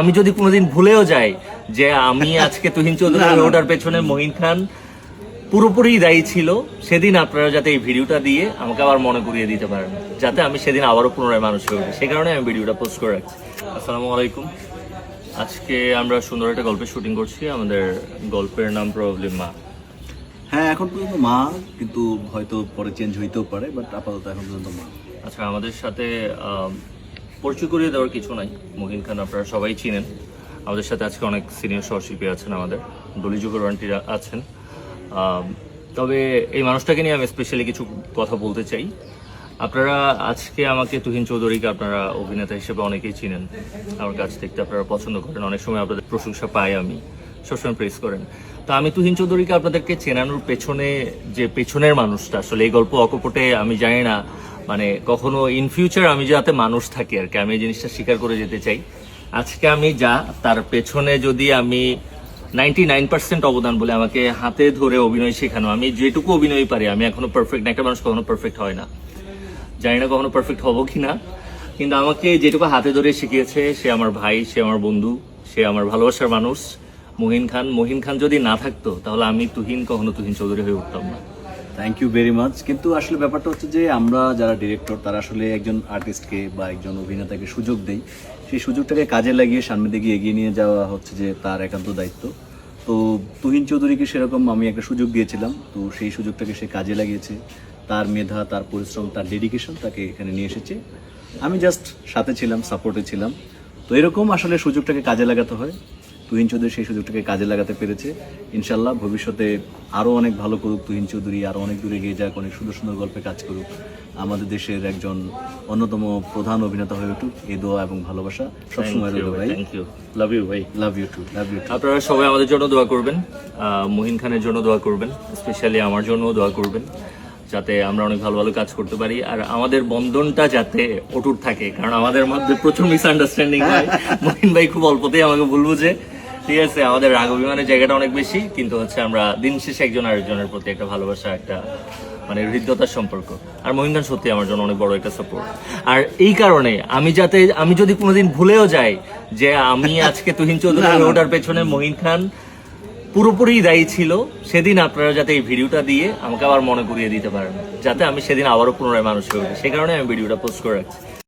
আমি যদি কোনোদিন ভুলেও যাই যে আমি আজকে তুহিন চৌধুরী ওটার পেছনে মহিন খান পুরোপুরি দায়ী ছিল, সেদিন আপনারা যাতে এই ভিডিওটা দিয়ে আমাকে আবার মনে করিয়ে দিতে পারেন, যাতে আমি সেদিন আবারও পুনরায় মানুষ হয়ে উঠি। সেই কারণে আমি ভিডিওটা পোস্ট করে রাখছি। আসসালামু আলাইকুম। আজকে আমরা সুন্দর একটা গল্পের শুটিং করছি। আমাদের গল্পের নাম প্রবাবলি মা। হ্যাঁ, এখন পর্যন্ত মা, কিন্তু হয়তো পরে চেঞ্জ হইতেও পারে, বাট আপাতত এখন পর্যন্ত মা। আচ্ছা, আমাদের সাথে পরিচয় করিয়ে দেওয়ার কিছু নাই। মহিন খান আপনারা সবাই চিনেন। আমাদের সাথে আজকে অনেক সিনিয়র সহশিল্পী আছেন, আমাদের দলিজুগর আন্টিরা আছেন। তবে এই মানুষটাকে নিয়ে আমি স্পেশালি কিছু কথা বলতে চাই। আপনারা আজকে আমাকে তুহিন চৌধুরীকে আপনারা অভিনেতা হিসেবে অনেকেই চিনেন, আমার কাছ থেকে আপনারা পছন্দ করেন, অনেক সময় আপনাদের প্রশংসা পাই, আমি সবসময় প্রেস করেন। তো আমি তুহিন চৌধুরীকে আপনাদেরকে চেনানোর পেছনে যে পেছনের মানুষটা, আসলে এই গল্প অকপটে আমি জানি না, মানে কখনো ইন ফিউচার আমি যাতে মানুষ থাকি আর কি, আমি এই জিনিসটা স্বীকার করে যেতে চাই। আজকে আমি যা তার পেছনে যদি আমি 99% অবদান বলে আমাকে হাতে ধরে অভিনয় শেখানো, আমি যেটুকু অভিনয় পারি, আমি এখনো পারফেক্ট না, একটা মানুষ কখনো পারফেক্ট হয় না, জানি না কখনো পারফেক্ট হবো কিনা, কিন্তু আমাকে যেটুকু হাতে ধরে শিখিয়েছে সে আমার ভাই, সে আমার বন্ধু, সে আমার ভালোবাসার মানুষ মহিন খান। মহিন খান যদি না থাকতো তাহলে আমি কখনো তুহিন চৌধুরী হয়ে উঠতাম না। Thank you very much. কিন্তু আসলে ব্যাপারটা হচ্ছে যে আমরা যারা ডিরেক্টর, তারা আসলে একজন আর্টিস্টকে বা একজন অভিনেতাকে সুযোগ দেই, সেই সুযোগটাকে কাজে লাগিয়ে সামনের দিকে এগিয়ে নিয়ে যাওয়া হচ্ছে যে তার একান্ত দায়িত্ব। তো তুহিন চৌধুরীকে সেরকম আমি একটা সুযোগ দিয়েছিলাম, তো সেই সুযোগটাকে সে কাজে লাগিয়েছে। তার মেধা, তার পরিশ্রম, তার ডেডিকেশন তাকে এখানে নিয়ে এসেছে। আমি জাস্ট সাথে ছিলাম, সাপোর্টে ছিলাম। তো এরকম আসলে সুযোগটাকে কাজে লাগাতে হয়। তুহিন চৌধুরী সেই সুযোগটাকে কাজে লাগাতে পেরেছে। ইনশাল্লাহ ভবিষ্যতে আরও অনেক ভালো করুক তুহিন চৌধুরী, আরও অনেক দূরে এগিয়ে যাক, অনেক সুন্দর সুন্দর গল্পে কাজ করুক, আমাদের দেশের একজন অন্যতম প্রধান অভিনেতা হয়ে উঠুক। এই দোয়া এবং ভালোবাসা সবসময় রইল ভাই। থ্যাংক ইউ, লাভ ইউ ভাই। Love you too, love you too. আপনারা সবাই আমাদের জন্য দোয়া করবেন, মহিন খানের জন্য দোয়া করবেন, স্পেশালি আমার জন্য দোয়া করবেন, যাতে আমরা অনেক ভালো ভালো কাজ করতে পারি আর আমাদের বন্ধনটা যাতে অটুট থাকে, কারণ আমাদের মধ্যে প্রচুর মিসআন্ডারস্ট্যান্ডিং হয়। মহিন ভাই খুব অল্পতেই আমাকে ভুল বুঝে, ঠিক আছে, আমাদের রাগ অভিমানের জায়গাটা অনেক বেশি, কিন্তু হচ্ছে আমরা দিন শেষে একজন আরেকজনের প্রতি একটা ভালোবাসা, একটা মানে হৃদ্যতার সম্পর্ক। আর মহিন খান সত্যি আমার জন্য অনেক বড় একটা সাপোর্ট। আর এই কারণে আমি যদি কোনোদিন ভুলেও যাই যে আমি আজকে তুহিন চৌধুরী ওটার পেছনে মহিন খান পুরোপুরি দায়ী ছিল, সেদিন আপনারা যাতে এই ভিডিওটা দিয়ে আমাকে আবার মনে করিয়ে দিতে পারেন, যাতে আমি সেদিন আবারও পুনরায় মানুষ হয়ে উঠি। সেই কারণে আমি ভিডিওটা পোস্ট করে রাখছি।